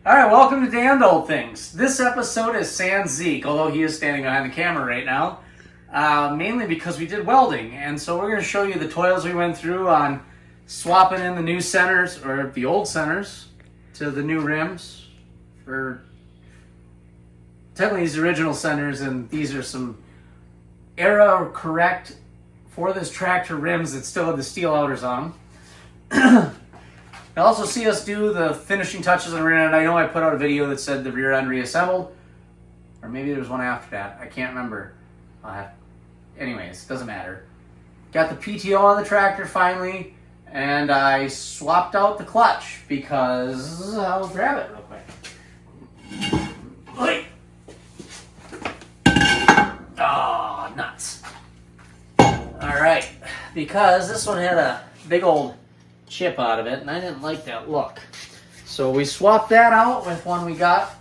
All right, welcome to Damned Old Things. This episode is sans Zeke, although he is standing behind the camera right now, mainly because we did welding. And so we're going to show you the toils we went through on swapping in the new centers, or the old centers, to the new rims. Or technically these original centers, and these are some era correct for this tractor rims that still have the steel outers on them. You'll also see us do the finishing touches on the rear end. I know I put out a video that said the rear end reassembled, or maybe there was one after that. I can't remember. Anyways, doesn't matter. Got the PTO on the tractor finally, and I swapped out the clutch because I'll grab it real quick. Wait. Oh, nuts. All right, because this one had a big old chip out of it, and I didn't like that look. So we swapped that out with one we got,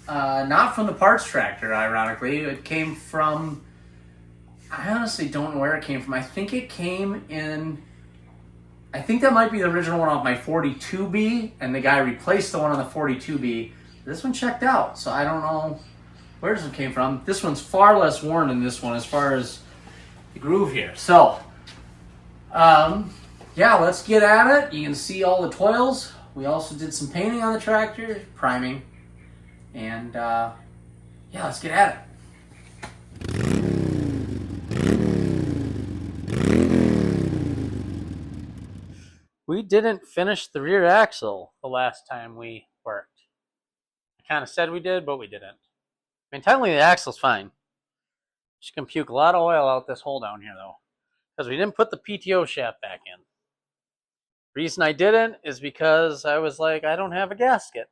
not from the parts tractor, ironically. It came from, I honestly don't know where it came from. I think it came in, I think that might be the original one off my 42B, and the guy replaced the one on the 42B. This one checked out, so I don't know where this one came from. This one's far less worn than this one as far as the groove here. So, yeah, let's get at it. You can see all the toils. We also did some painting on the tractor, priming, and yeah, let's get at it. We didn't finish the rear axle the last time we worked. I kind of said we did, but we didn't. I mean, technically the axle's fine. Just gonna puke a lot of oil out this hole down here though, because we didn't put the PTO shaft back in. Reason I didn't is because I was like, I don't have a gasket.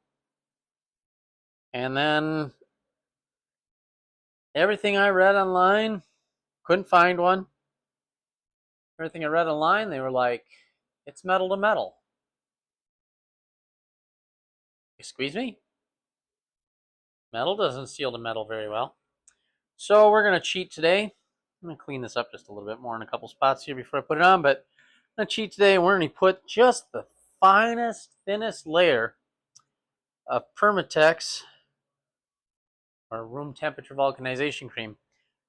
And then everything I read online, couldn't find one. Everything I read online, they were like, it's metal to metal. Excuse me? Metal doesn't seal to metal very well. So we're going to cheat today. I'm going to clean this up just a little bit more in a couple spots here before I put it on, but I'm going to cheat today. We're going to put just the finest, thinnest layer of Permatex, or room temperature vulcanization cream,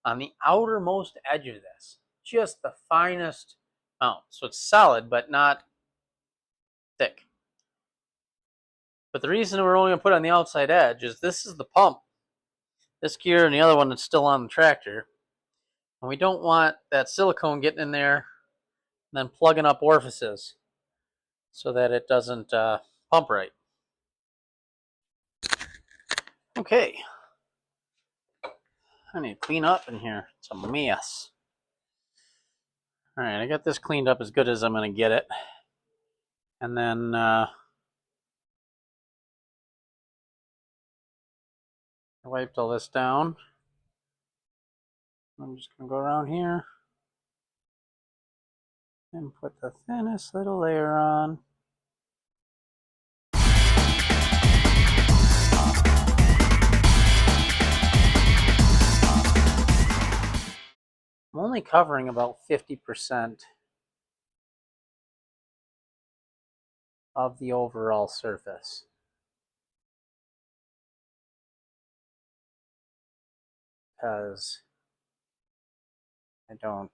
on the outermost edge of this. Just the finest amount. So it's solid, but not thick. But the reason we're only going to put it on the outside edge is this is the pump. This gear and the other one that's still on the tractor. And we don't want that silicone getting in there and then plugging up orifices so that it doesn't pump right. Okay. I need to clean up in here. It's a mess. Alright, I got this cleaned up as good as I'm going to get it. And then I wiped all this down. I'm just going to go around here and put the thinnest little layer on. I'm only covering about 50% of the overall surface. Because I don't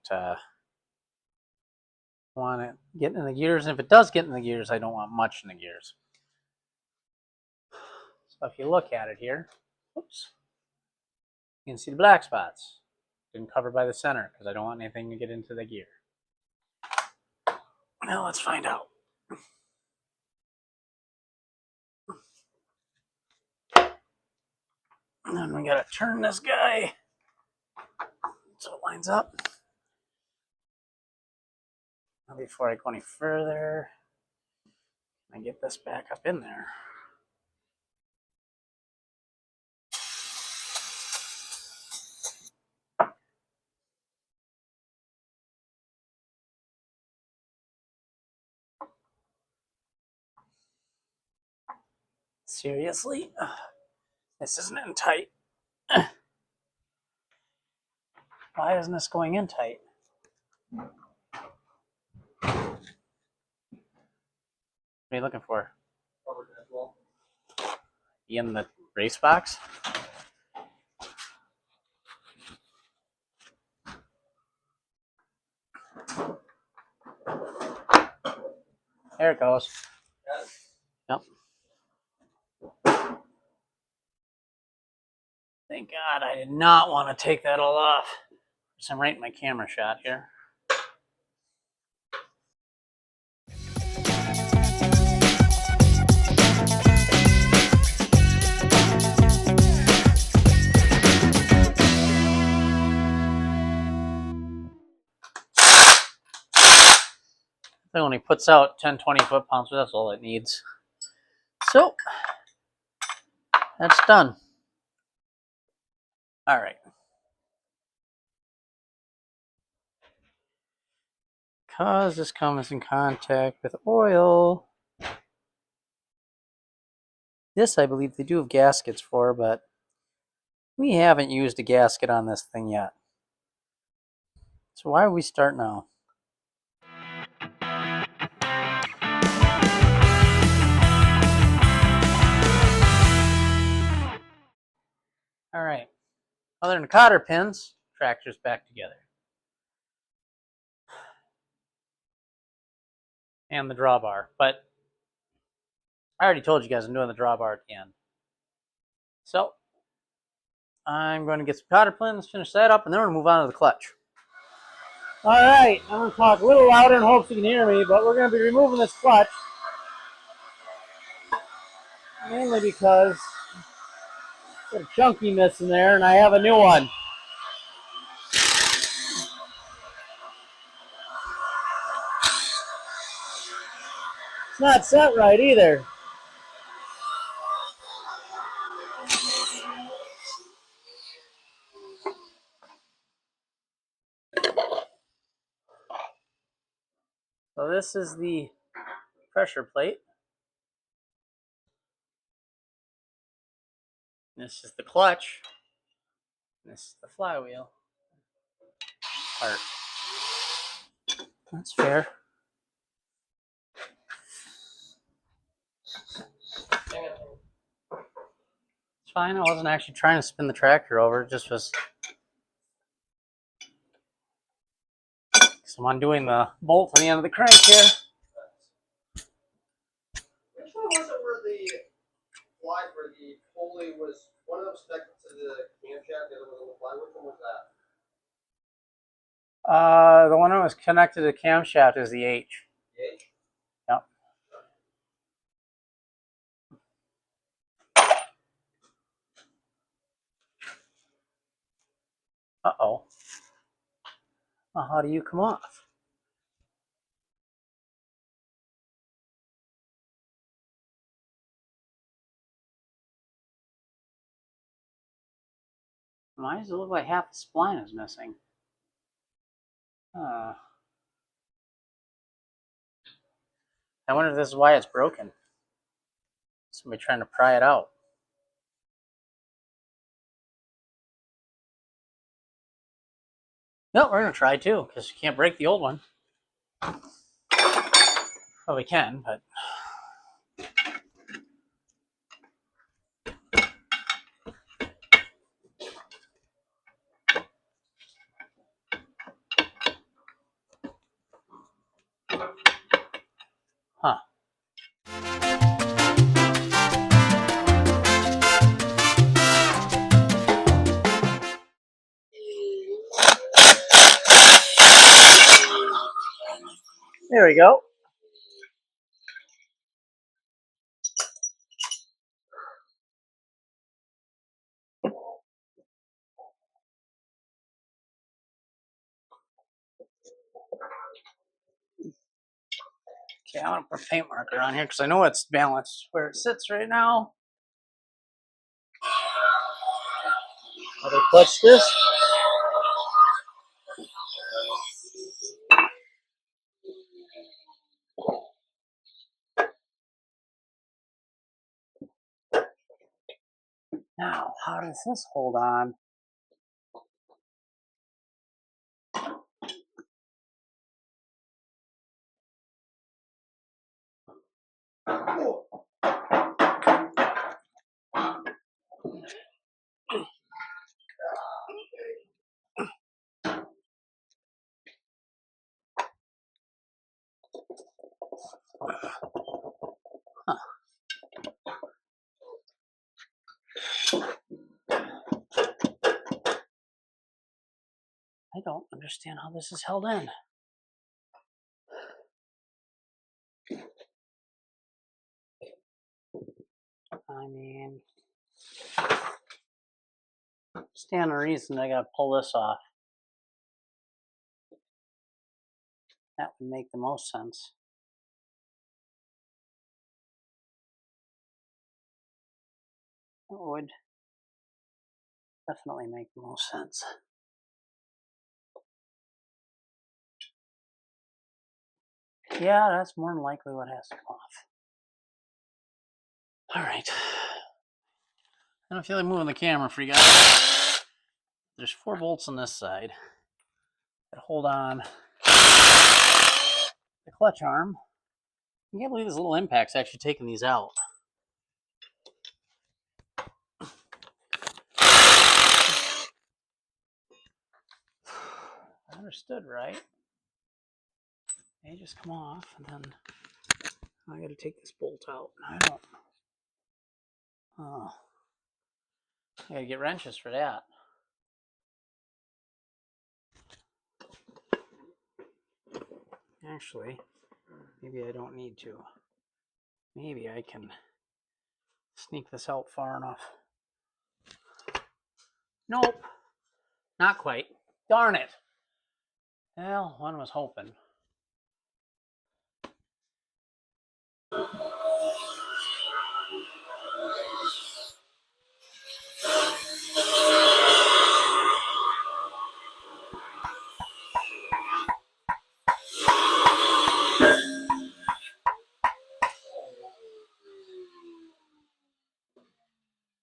want it getting in the gears. And if it does get in the gears, I don't want much in the gears. So if you look at it here, oops, you can see the black spots. Didn't cover by the center because I don't want anything to get into the gear. Now let's find out. And then we gotta turn this guy so it lines up. Now before I go any further, I get this back up in there. Seriously? This isn't in tight. Why isn't this going in tight? What are you looking for? in the race box. There it goes. Yep. Thank God I did not want to take that all off. So I'm right in my camera shot here. It only puts out 10, 20 foot-pounds, so that's all it needs. So, that's done. All right. Because this comes in contact with oil. This, I believe, they do have gaskets for, but we haven't used a gasket on this thing yet. So why would we start now? All right. Other than the cotter pins, tractor's back together. And the drawbar. But I already told you guys I'm doing the drawbar at the end. So I'm going to get some cotter pins, finish that up, and then we're going to move on to the clutch. All right, I'm going to talk a little louder in hopes you can hear me, but we're going to be removing this clutch. Mainly because there's a chunky miss in there, and I have a new one. It's not set right either. So this is the pressure plate. This is the clutch. This is the flywheel part. That's fair. It's fine. I wasn't actually trying to spin the tractor over. It just was. So I'm undoing the bolt on the end of the crank here. Which one was it where the pulley was, one of them stuck to the camshaft, the other was on the fly? Which one was that? The one that was connected to the camshaft is the H. The H? Yep. Uh-oh. Well, how do you come off? Why does it look like half the spline is missing? I wonder if this is why it's broken. Somebody trying to pry it out. No, we're going to try too, because you can't break the old one. Well, we can, but... Huh. There we go. Okay, I'm going to put a paint marker on here because I know it's balanced where it sits right now. I'll clutch this. Now, how does this hold on? don't understand how this is held in. I mean, stand a reason I gotta pull this off. That would make the most sense. It would definitely make the most sense. Yeah, that's more than likely what has to come off. All right. I don't feel like moving the camera for you guys. There's 4 bolts on this side that hold on the clutch arm. I can't believe this little impact's actually taking these out. I understood, right? They just come off, and then I got to take this bolt out. I don't. Oh, I got to get wrenches for that. Actually, maybe I don't need to. Maybe I can sneak this out far enough. Nope, not quite. Darn it. Well, one was hoping.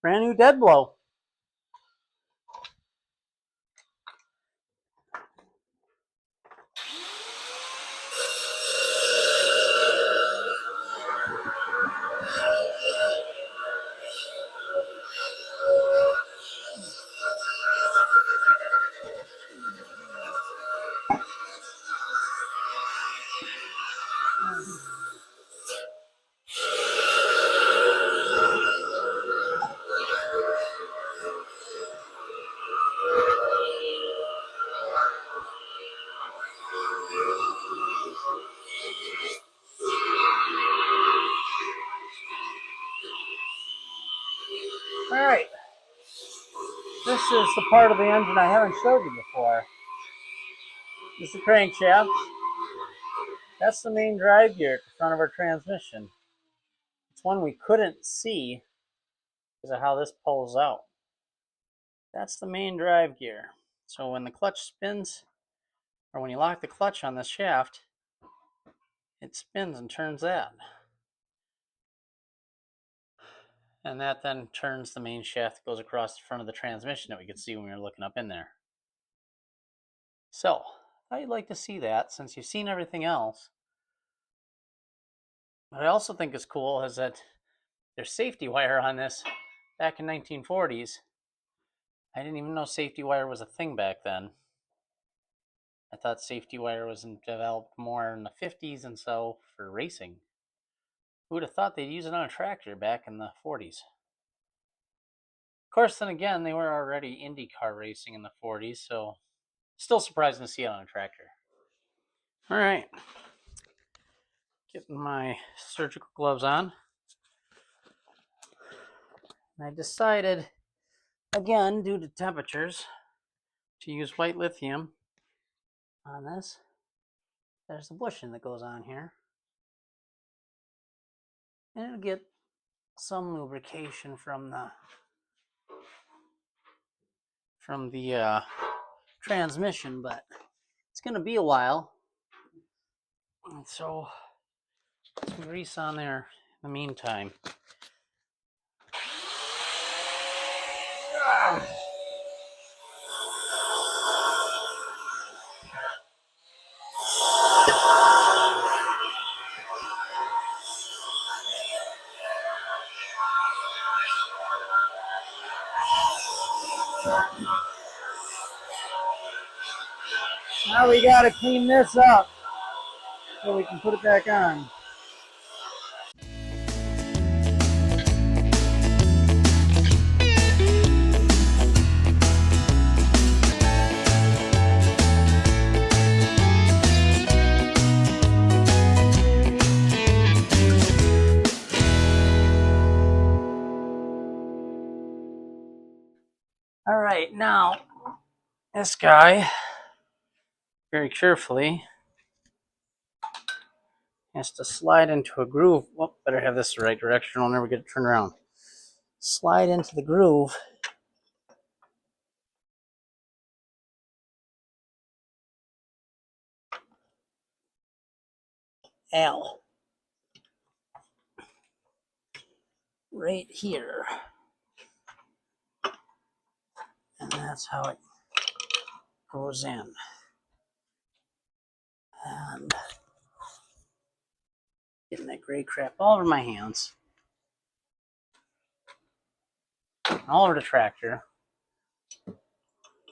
Brand new dead blow. All right. This is the part of the engine I haven't showed you before. This is the crankshaft. That's the main drive gear at the front of our transmission. It's one we couldn't see because of how this pulls out. That's the main drive gear. So when the clutch spins, or when you lock the clutch on the shaft, it spins and turns that. And that then turns the main shaft that goes across the front of the transmission that we could see when we were looking up in there. So, I thought you'd like to see that since you've seen everything else. What I also think is cool is that there's safety wire on this back in 1940s. I didn't even know safety wire was a thing back then. I thought safety wire was developed more in the 50s and so for racing. Who would have thought they'd use it on a tractor back in the 40s? Of course, then again, they were already IndyCar racing in the 40s, so still surprising to see it on a tractor. All right. Getting my surgical gloves on. And I decided, again, due to temperatures, to use white lithium on this. There's the bushing that goes on here. And it'll get some lubrication from the transmission, but it's going to be a while. And so, some grease on there in the meantime. Now we got to clean this up so we can put it back on. All right, now this guy very carefully has to slide into a groove. Oh, better have this the right direction. I'll never get it turned around. Slide into the groove. Ow. Right here. And that's how it goes in. And getting that gray crap all over my hands. All over the tractor. The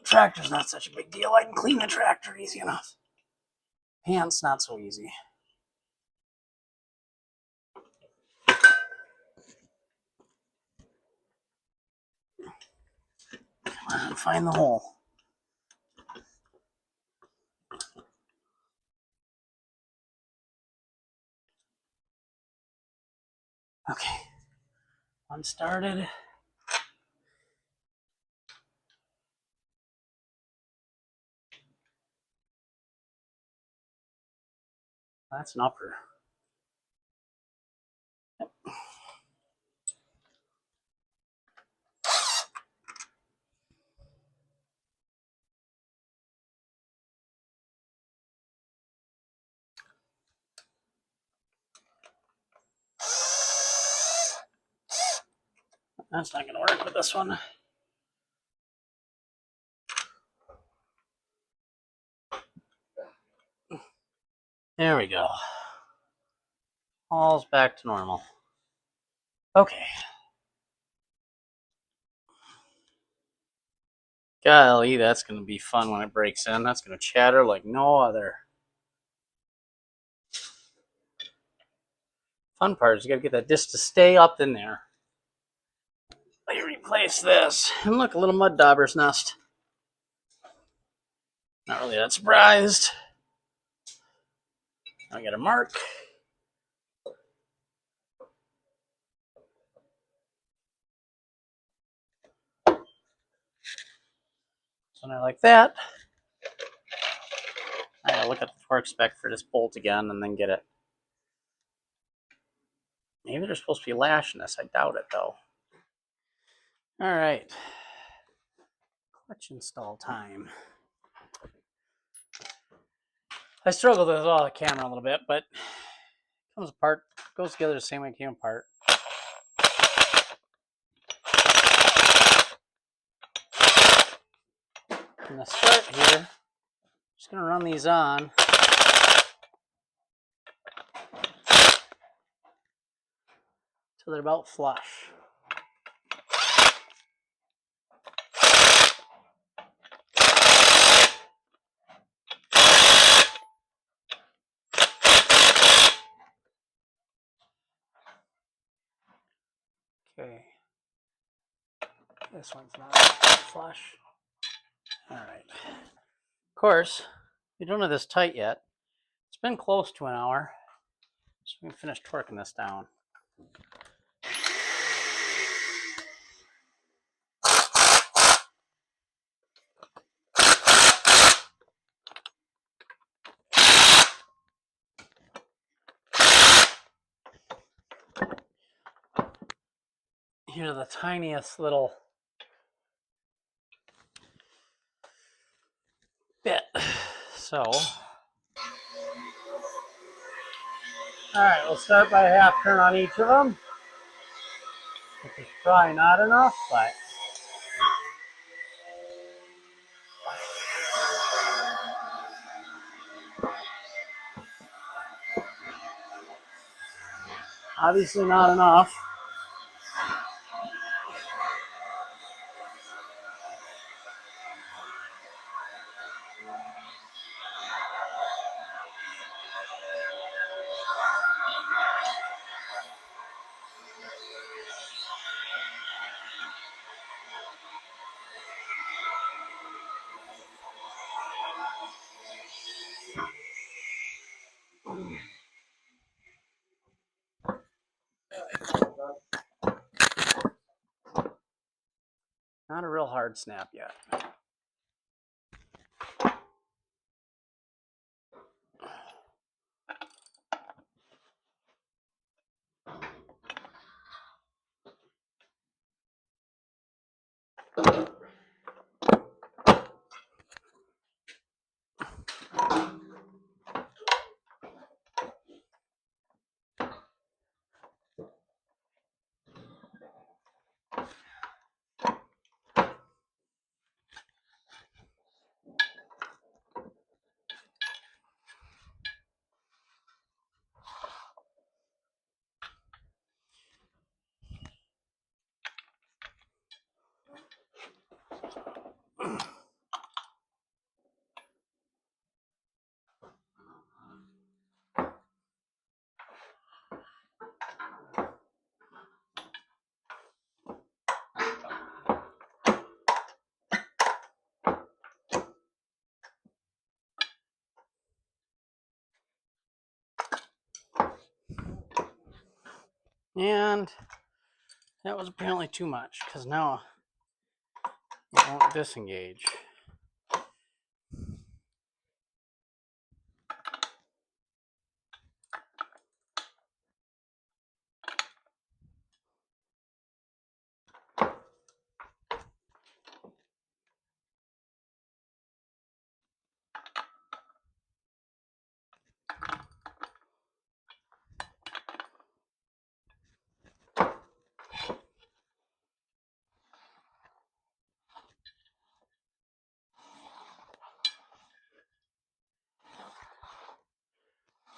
tractor's not such a big deal. I can clean the tractor easy enough. Pants, not so easy. Come on, find the hole. Okay. One started. That's an upper. That's not going to work with this one. There we go. All's back to normal. Okay. Golly, that's going to be fun when it breaks in. That's going to chatter like no other. Fun part is you got to get that disc to stay up in there. Let me replace this. And look, a little mud dauber's nest. Not really that surprised. I got a mark. Something like that. I gotta look at the torque spec for this bolt again and then get it. Maybe they're supposed to be lashing this. I doubt it though. All right. Clutch install time. I struggled with all the camera a little bit, but it comes apart, goes together the same way it came apart. I'm gonna start here. Just gonna run these on. Till they're about flush. Okay. This one's not flush. All right. Of course, we don't have this tight yet. It's been close to an hour. So we can finish torquing this down. Here's the tiniest little bit. So, all right, we'll start by a half turn on each of them. Which is probably not enough, but obviously not enough. Not a real hard snap yet. And that was apparently too much, because now it won't disengage.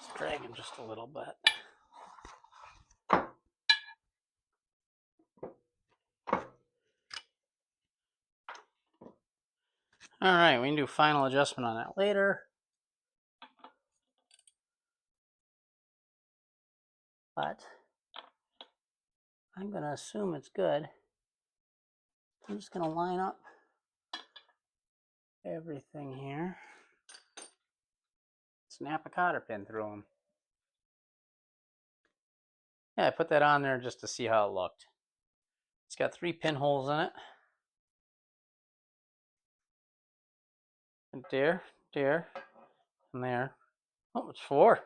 It's dragging just a little bit. All right, we can do final adjustment on that later. But I'm going to assume it's good. I'm just going to line up everything here. Snap a cotter pin through them. Yeah, I put that on there just to see how it looked. It's got 3 pinholes in it. And there, and there. Oh, it's 4.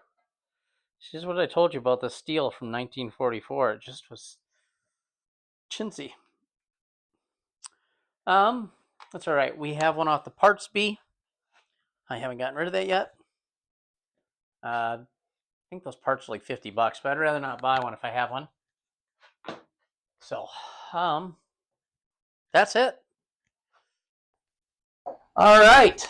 This is what I told you about the steel from 1944. It just was chintzy. That's all right. We have one off the parts B. I haven't gotten rid of that yet. I think those parts are like $50, but I'd rather not buy one if I have one. So, that's it. All right.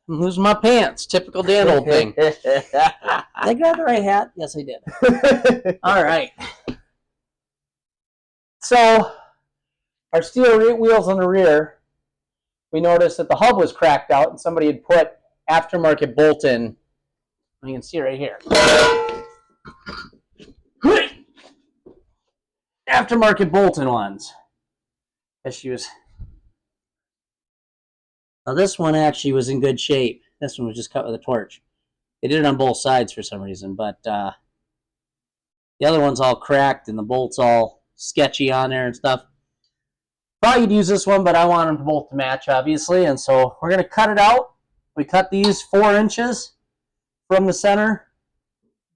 I'm losing my pants. Typical Dan old thing. Did I grab the right hat? Yes, I did. All right. So, our steel wheels on the rear, we noticed that the hub was cracked out and somebody had put aftermarket bolt in. You can see right here. Aftermarket bolt-in ones. As she was. Now this one actually was in good shape. This one was just cut with a torch. They did it on both sides for some reason, but the other one's all cracked and the bolt's all sketchy on there and stuff. Probably could use this one, but I want them both to match, obviously, and so we're going to cut it out. We cut these 4 inches from the center.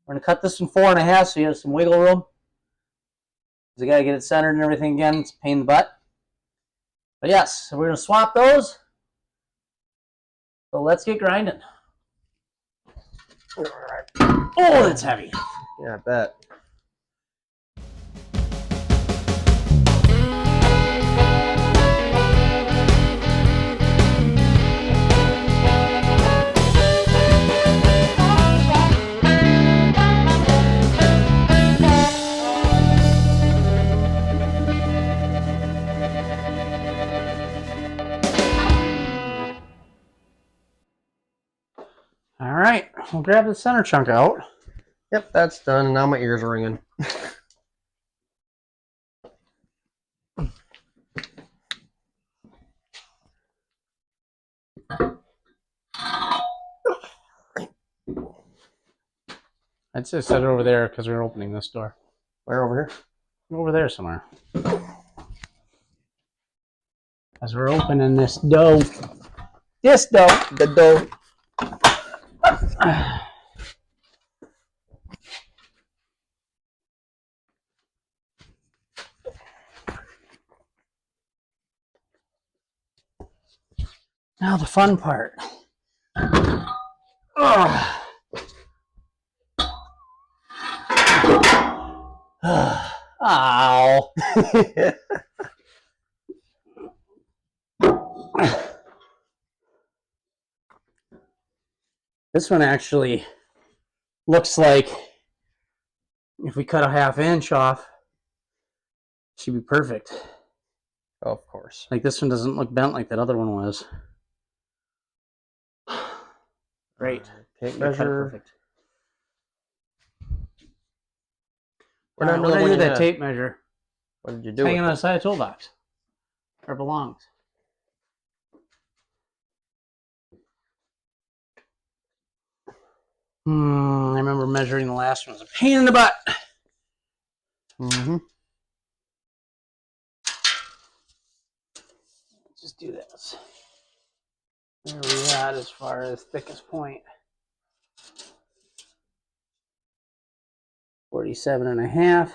We're going to cut this one 4.5 so you have some wiggle room. Because I got to get it centered and everything again. It's a pain in the butt. But yes, so we're going to swap those. So let's get grinding. Oh, that's heavy. Yeah, I bet. All right, we'll grab the center chunk out. Yep, that's done, and now my ears are ringing. I'd say set it over there because we're opening this door. Where, over here? Over there somewhere. As we're opening this dough. This dough. The dough. Now the fun part. Ugh. Ow. This one actually looks like if we cut a 1/2 inch off, it should be perfect. Of course. Like this one doesn't look bent like that other one was. Great. Tape measure. Perfect. We're All not right, what did I do really that tape measure? What did you do? Hanging with on it? the side of the toolbox. Where it belongs. I remember measuring the last one. It was a pain in the butt. Mm-hmm. Just do this. Where are we at as far as thickest point? 47.5.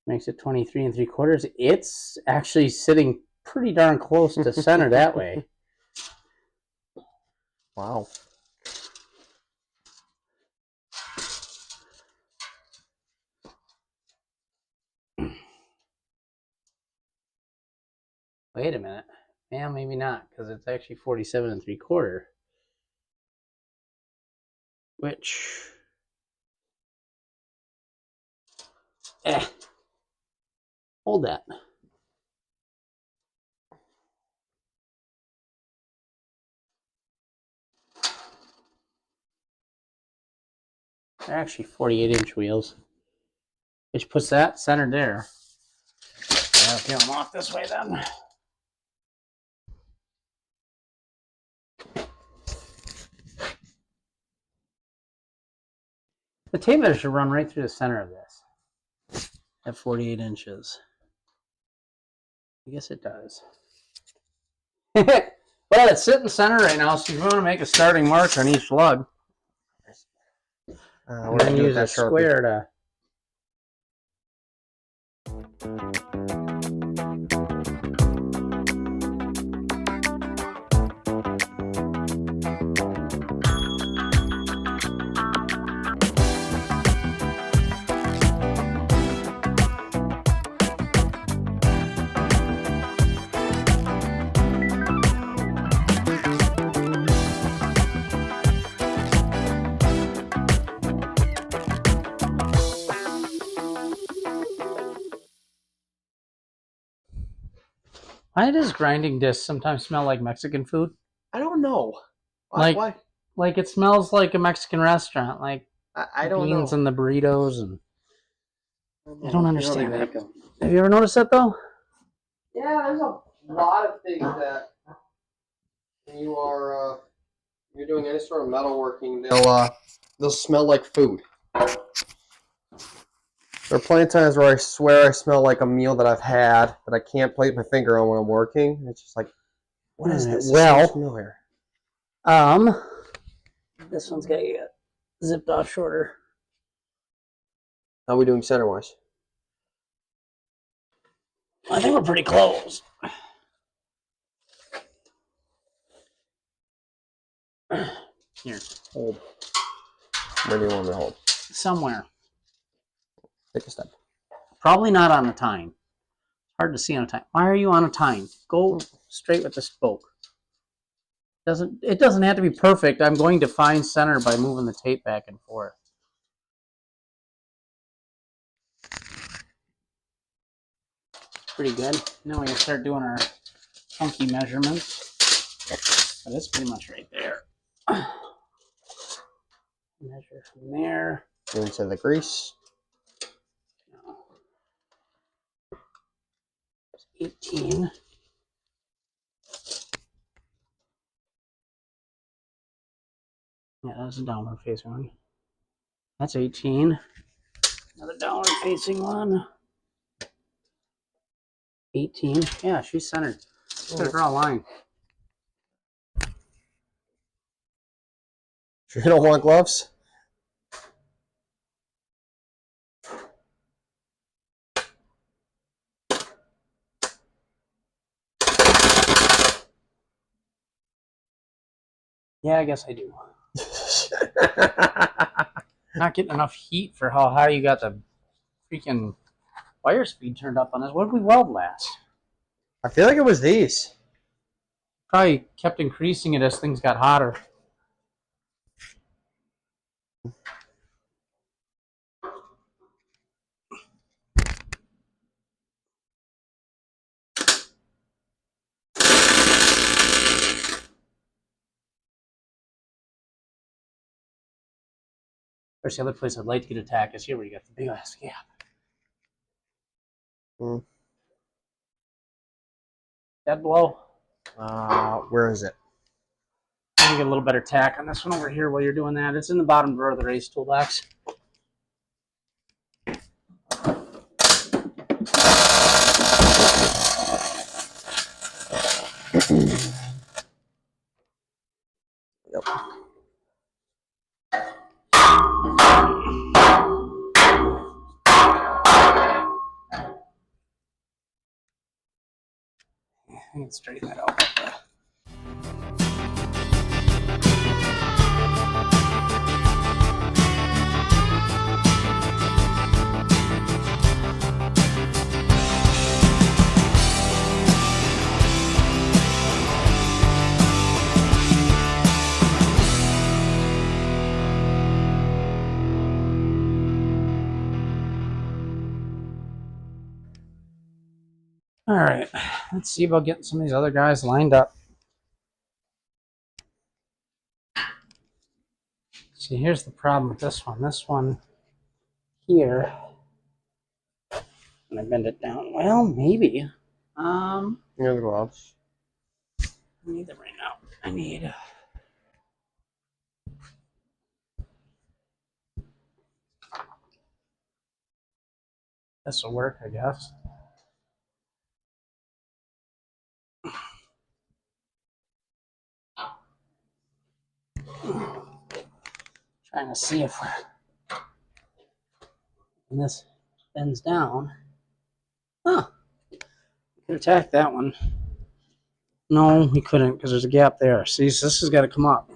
Makes it 23 3/4. It's actually sitting pretty darn close to center that way. Wow. Wait a minute. Yeah, maybe not, because it's actually 47 3/4. Which... Hold that. They're actually 48-inch wheels, which puts that centered there. I'll peel them off this way then. The tape measure should run right through the center of this at 48 inches. I guess it does. Well, it's sitting center right now, so if you want to make a starting mark on each lug, We're then gonna use a square to... Why does grinding discs sometimes smell like Mexican food? I don't know. Why? Like it smells like a Mexican restaurant, like I don't know. beans and the burritos, and I don't understand that. Them. Have you ever noticed that though? Yeah, there's a lot of things that when you are you're doing any sort of metalworking, they'll smell like food. There are plenty of times where I swear I smell like a meal that I've had that I can't place my finger on when I'm working. It's just like, what is this? Well, This sounds familiar. This one's got to get zipped off shorter. How are we doing center-wise? I think we're pretty close. Here, hold. Where do you want me to hold? Somewhere. Take a step. Probably not on a tine. Hard to see on a tine. Why are you on a tine? Go straight with the spoke. It doesn't have to be perfect. I'm going to find center by moving the tape back and forth. Pretty good. Now we can start doing our funky measurements. But it's pretty much right there. Measure from there. Into the grease. 18. Yeah, that's a downward facing one. That's 18. Another downward facing one. 18. Yeah, she's centered. Just draw a line. You don't want gloves? Yeah, I guess I do. Not getting enough heat for how high you got the freaking wire speed turned up on this. What did we weld last? I feel like it was these. Probably kept increasing it as things got hotter. There's the other place I'd like to get attacked is here where you got the big ass gap. Dead blow. Where is it? I'm gonna get a little better tack on this one over here while you're doing that. It's in the bottom drawer of the race toolbox. Yep. I can straighten that out. All right, let's see about getting some of these other guys lined up. See, here's the problem with this one. This one here, and I bend it down. Well, maybe. Here are the gloves. I need them right now. I need. This will work, I guess. Trying to see if when this bends down. Huh. We could attack that one. No, we couldn't because there's a gap there. See, so this has got to come up.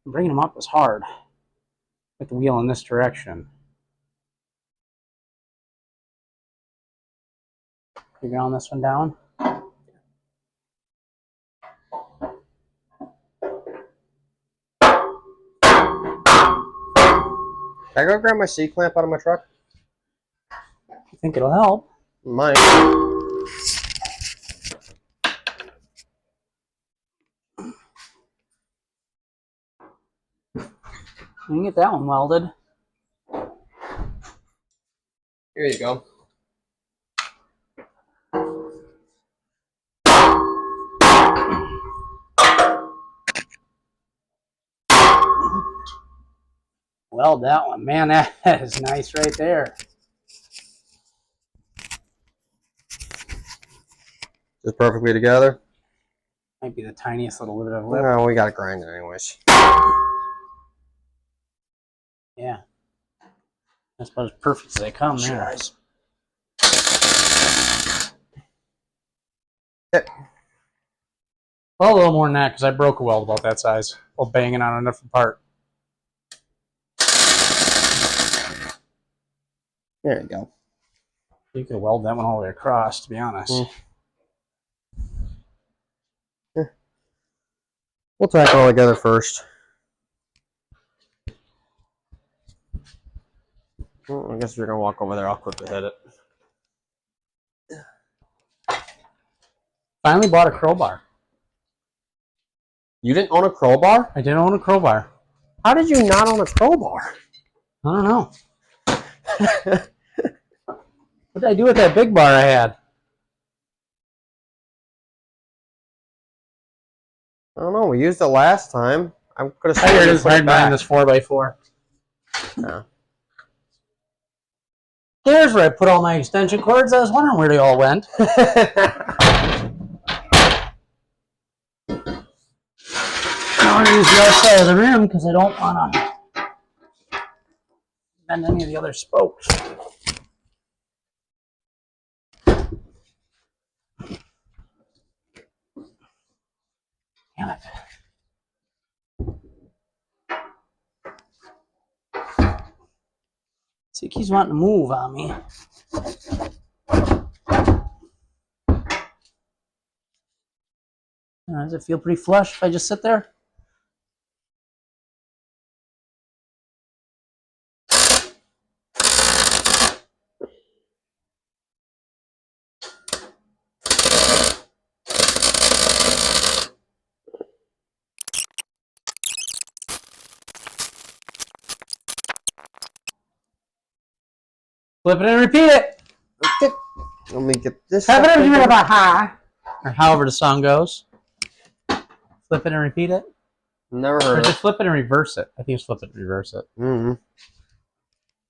Bringing them up is hard with the wheel in this direction. You ground this one down? Can I go grab my C-clamp out of my truck? I think it'll help. Might. You can get that one welded. Here you go. Weld that one. Man, that is nice right there. Just perfectly together? Might be the tiniest little bit of lip. No, we gotta grind it anyways. Yeah. That's about as perfect as they come there. Yep. Well, a little more than that because I broke a weld about that size while banging on a different part. There you go. You could weld that one all the way across, to be honest. Here. We'll tack it all together first. Well, I guess if you're gonna walk over there, I'll quickly hit it. Finally bought a crowbar. You didn't own a crowbar? I didn't own a crowbar. How did you not own a crowbar? I don't know. What did I do with that big bar I had? I don't know. We used it last time. I could have. Here it is. I'm buying this 4x4. No. Here's where I put all my extension cords. I was wondering where they all went. I want to use the other side of the rim because I don't want to bend any of the other spokes. Damn it. See, he keeps wanting to move on me. Does it feel pretty flush if I just sit there? Flip it and repeat it. Okay. Let me get this. Or however the song goes. Flip it and repeat it. Never Or heard of just it. flip it and reverse it. I think it's flip it and reverse it. Mm-hmm.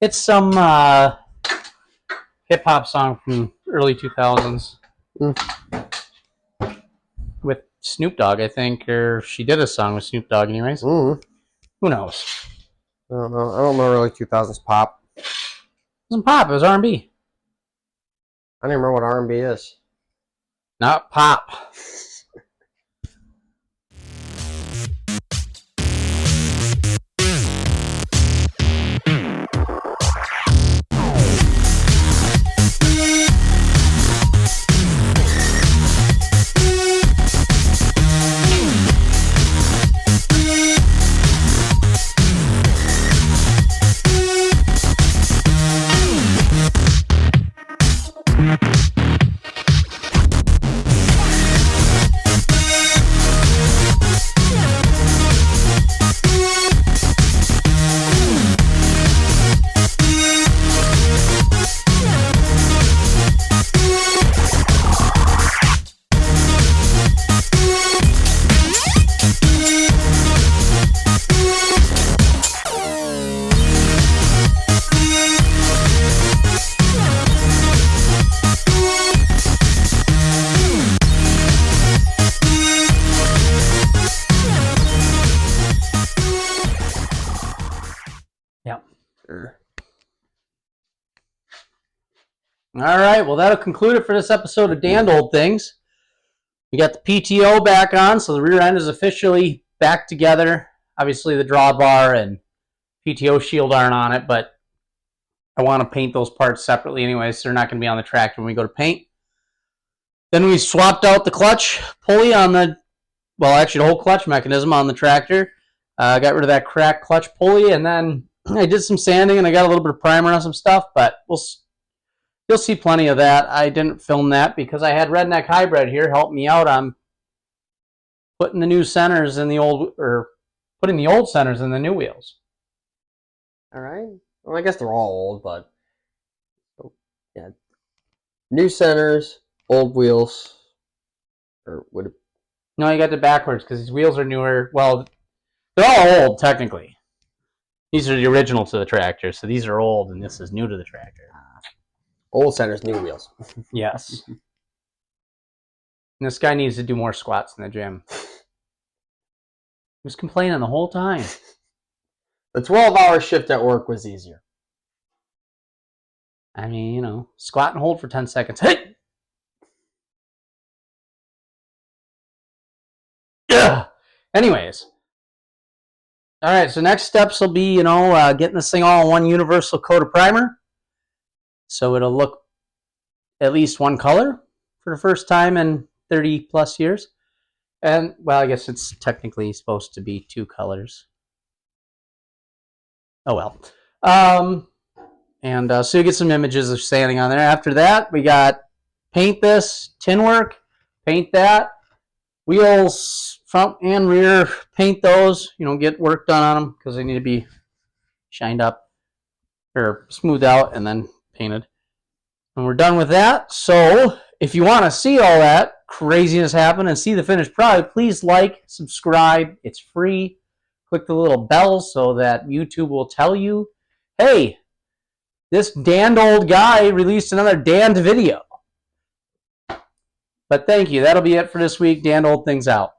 It's some hip hop song from early 2000s with Snoop Dogg, I think, or she did a song with Snoop Dogg, anyways. Mm-hmm. Who knows? I don't know. I don't know really 2000s pop. It wasn't pop. It was R&B, I don't even remember what R&B is. not pop. Yep. All right, well, that'll conclude it for this episode of Damned Old Things. We got the PTO back on, so the rear end is officially back together. Obviously, the drawbar and PTO shield aren't on it, but I want to paint those parts separately anyway, so they're not going to be on the tractor when we go to paint. Then we swapped out the clutch pulley on the, well, actually the whole clutch mechanism on the tractor. Got rid of that cracked clutch pulley, and then I did some sanding, and I got a little bit of primer on some stuff, but you'll see plenty of that. I didn't film that because I had Redneck Hybrid here help me out on putting the new centers in the old, or putting the old centers in the new wheels. All right. Well, I guess they're all old, but yeah. New centers, old wheels, or would it? No, you got it backwards because these wheels are newer. Well, they're all old technically. These are the original to the tractor, so these are old, and this is new to the tractor. Old centers, new wheels. Yes. And this guy needs to do more squats in the gym. He was complaining the whole time. The 12-hour shift at work was easier. I mean, you know, squat and hold for 10 seconds. Hey! Ugh. Anyways. All right, so next steps will be, getting this thing all in one universal coat of primer. So it'll look at least one color for the first time in 30 plus years. And, well, I guess it's technically supposed to be two colors. Oh, well. So you get some images of sanding on there. After that, we got paint this, tin work, paint that, wheels, front and rear, paint those, get work done on them because they need to be shined up or smoothed out and then painted. And we're done with that. So if you want to see all that craziness happen and see the finished product, please like, subscribe. It's free. Click the little bell so that YouTube will tell you, hey, this damned old guy released another damned video. But thank you. That'll be it for this week. Damned Old Things out.